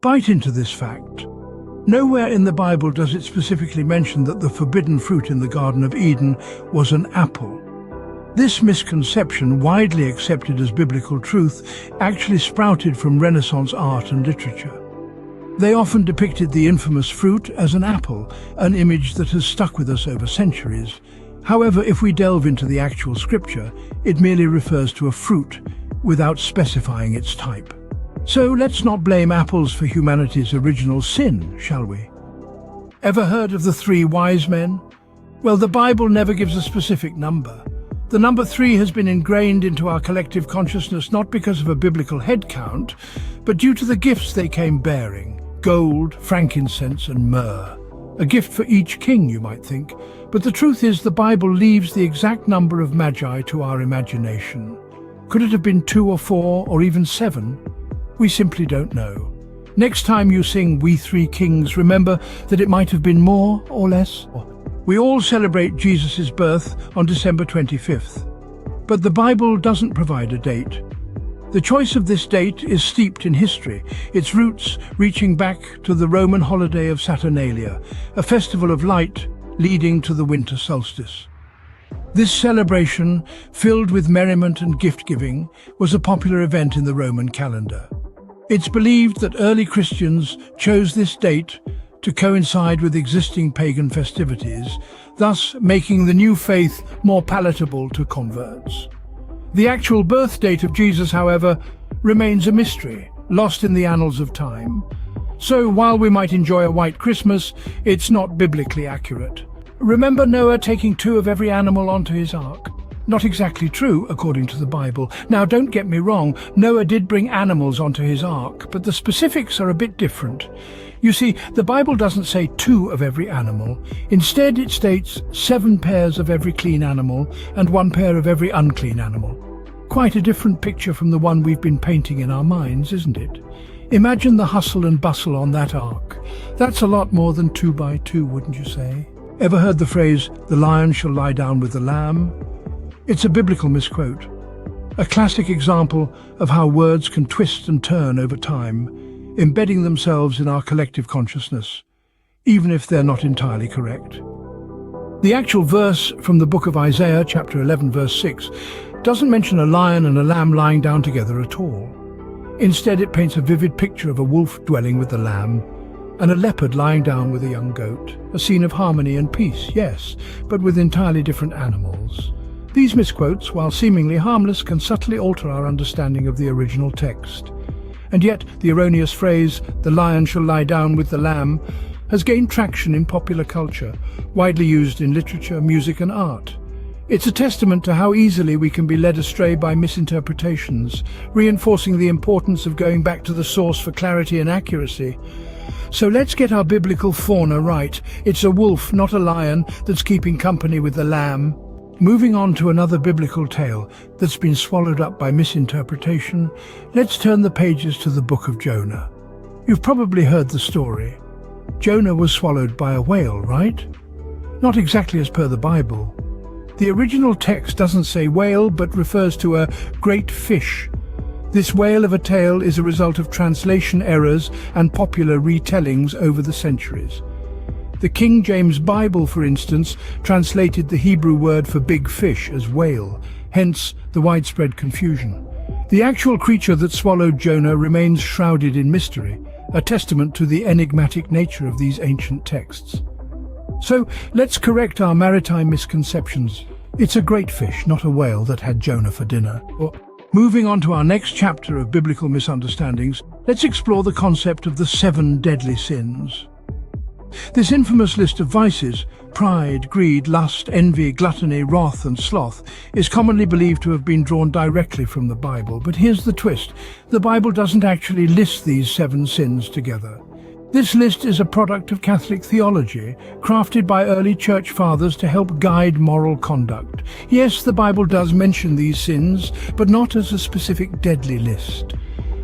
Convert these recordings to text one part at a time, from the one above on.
Bite into this fact. Nowhere in the Bible does it specifically mention that the forbidden fruit in the Garden of Eden was an apple. This misconception, widely accepted as biblical truth, actually sprouted from Renaissance art and literature. They often depicted the infamous fruit as an apple, an image that has stuck with us over centuries. However, if we delve into the actual scripture, it merely refers to a fruit without specifying its type. So let's not blame apples for humanity's original sin, shall we? Ever heard of the 3 wise men? Well, the Bible never gives a specific number. The number 3 has been ingrained into our collective consciousness not because of a biblical head count, but due to the gifts they came bearing: gold, frankincense, and myrrh. A gift for each king, you might think. But the truth is, the Bible leaves the exact number of magi to our imagination. Could it have been 2 or 4 or even 7? We simply don't know. Next time you sing "We Three Kings," remember that it might have been more or less. We all celebrate Jesus' birth on December 25th, but the Bible doesn't provide a date. The choice of this date is steeped in history, its roots reaching back to the Roman holiday of Saturnalia, a festival of light leading to the winter solstice. This celebration, filled with merriment and gift-giving, was a popular event in the Roman calendar. It's believed that early Christians chose this date to coincide with existing pagan festivities, thus making the new faith more palatable to converts. The actual birth date of Jesus, however, remains a mystery, lost in the annals of time. So while we might enjoy a white Christmas, it's not biblically accurate. Remember Noah taking 2 of every animal onto his ark? Not exactly true, according to the Bible. Now, don't get me wrong, Noah did bring animals onto his ark, but the specifics are a bit different. You see, the Bible doesn't say 2 of every animal. Instead, it states 7 pairs of every clean animal and 1 pair of every unclean animal. Quite a different picture from the one we've been painting in our minds, isn't it? Imagine the hustle and bustle on that ark. That's a lot more than 2 by 2, wouldn't you say? Ever heard the phrase, "The lion shall lie down with the lamb"? It's a biblical misquote, a classic example of how words can twist and turn over time, embedding themselves in our collective consciousness, even if they're not entirely correct. The actual verse from the book of Isaiah, chapter 11, verse 6, doesn't mention a lion and a lamb lying down together at all. Instead, it paints a vivid picture of a wolf dwelling with the lamb and a leopard lying down with a young goat. A scene of harmony and peace, yes, but with entirely different animals. These misquotes, while seemingly harmless, can subtly alter our understanding of the original text. And yet, the erroneous phrase, "the lion shall lie down with the lamb," has gained traction in popular culture, widely used in literature, music and art. It's a testament to how easily we can be led astray by misinterpretations, reinforcing the importance of going back to the source for clarity and accuracy. So let's get our biblical fauna right. It's a wolf, not a lion, that's keeping company with the lamb. Moving on to another biblical tale that's been swallowed up by misinterpretation, let's turn the pages to the book of Jonah. You've probably heard the story. Jonah was swallowed by a whale, right? Not exactly as per the Bible. The original text doesn't say whale, but refers to a great fish. This whale of a tale is a result of translation errors and popular retellings over the centuries. The King James Bible, for instance, translated the Hebrew word for big fish as whale, hence the widespread confusion. The actual creature that swallowed Jonah remains shrouded in mystery, a testament to the enigmatic nature of these ancient texts. So let's correct our maritime misconceptions. It's a great fish, not a whale, that had Jonah for dinner. Moving on to our next chapter of biblical misunderstandings, let's explore the concept of the 7 deadly sins. This infamous list of vices, pride, greed, lust, envy, gluttony, wrath and sloth, is commonly believed to have been drawn directly from the Bible. But here's the twist. The Bible doesn't actually list these 7 sins together. This list is a product of Catholic theology, crafted by early church fathers to help guide moral conduct. Yes, the Bible does mention these sins, but not as a specific deadly list.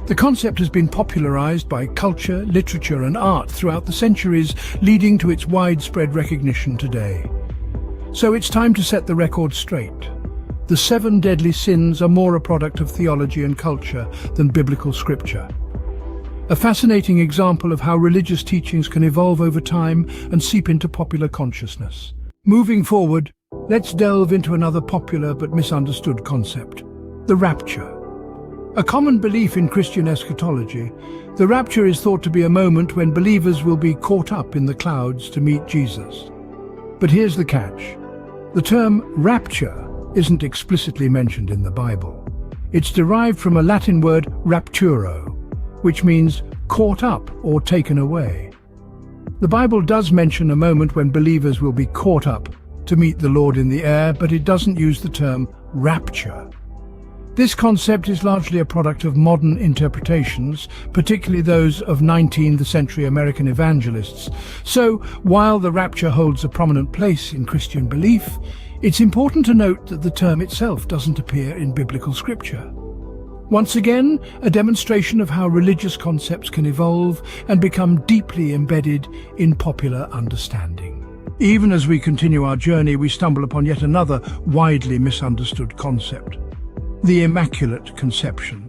The concept has been popularized by culture, literature and art throughout the centuries, leading to its widespread recognition today. So it's time to set the record straight. The 7 deadly sins are more a product of theology and culture than biblical scripture. A fascinating example of how religious teachings can evolve over time and seep into popular consciousness. Moving forward, let's delve into another popular but misunderstood concept: the rapture. A common belief in Christian eschatology, the rapture is thought to be a moment when believers will be caught up in the clouds to meet Jesus. But here's the catch. The term rapture isn't explicitly mentioned in the Bible. It's derived from a Latin word rapturo, which means caught up or taken away. The Bible does mention a moment when believers will be caught up to meet the Lord in the air, but it doesn't use the term rapture. This concept is largely a product of modern interpretations, particularly those of 19th century American evangelists. So, while the rapture holds a prominent place in Christian belief, it's important to note that the term itself doesn't appear in biblical scripture. Once again, a demonstration of how religious concepts can evolve and become deeply embedded in popular understanding. Even as we continue our journey, we stumble upon yet another widely misunderstood concept: the Immaculate Conception.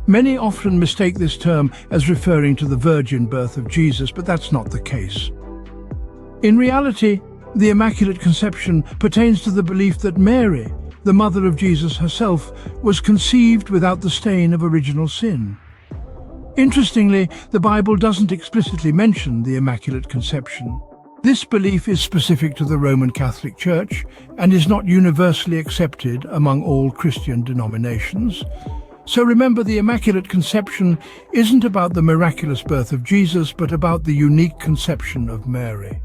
Many often mistake this term as referring to the virgin birth of Jesus, but that's not the case. In reality, the Immaculate Conception pertains to the belief that Mary, the mother of Jesus herself, was conceived without the stain of original sin. Interestingly, the Bible doesn't explicitly mention the Immaculate Conception. This belief is specific to the Roman Catholic Church and is not universally accepted among all Christian denominations. So remember, the Immaculate Conception isn't about the miraculous birth of Jesus, but about the unique conception of Mary.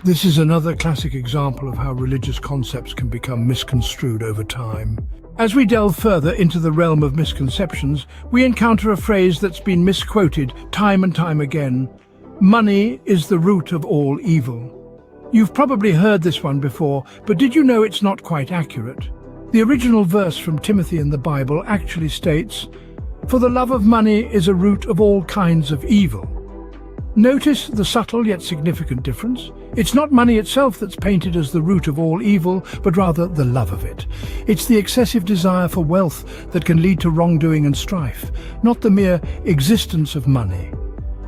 This is another classic example of how religious concepts can become misconstrued over time. As we delve further into the realm of misconceptions, we encounter a phrase that's been misquoted time and time again: money is the root of all evil. You've probably heard this one before, but did you know it's not quite accurate? The original verse from Timothy in the Bible actually states, "For the love of money is a root of all kinds of evil." Notice the subtle yet significant difference. It's not money itself that's painted as the root of all evil, but rather the love of it. It's the excessive desire for wealth that can lead to wrongdoing and strife, not the mere existence of money.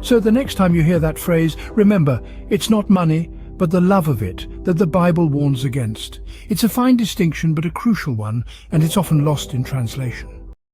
So the next time you hear that phrase, remember, it's not money, but the love of it that the Bible warns against. It's a fine distinction, but a crucial one, and it's often lost in translation.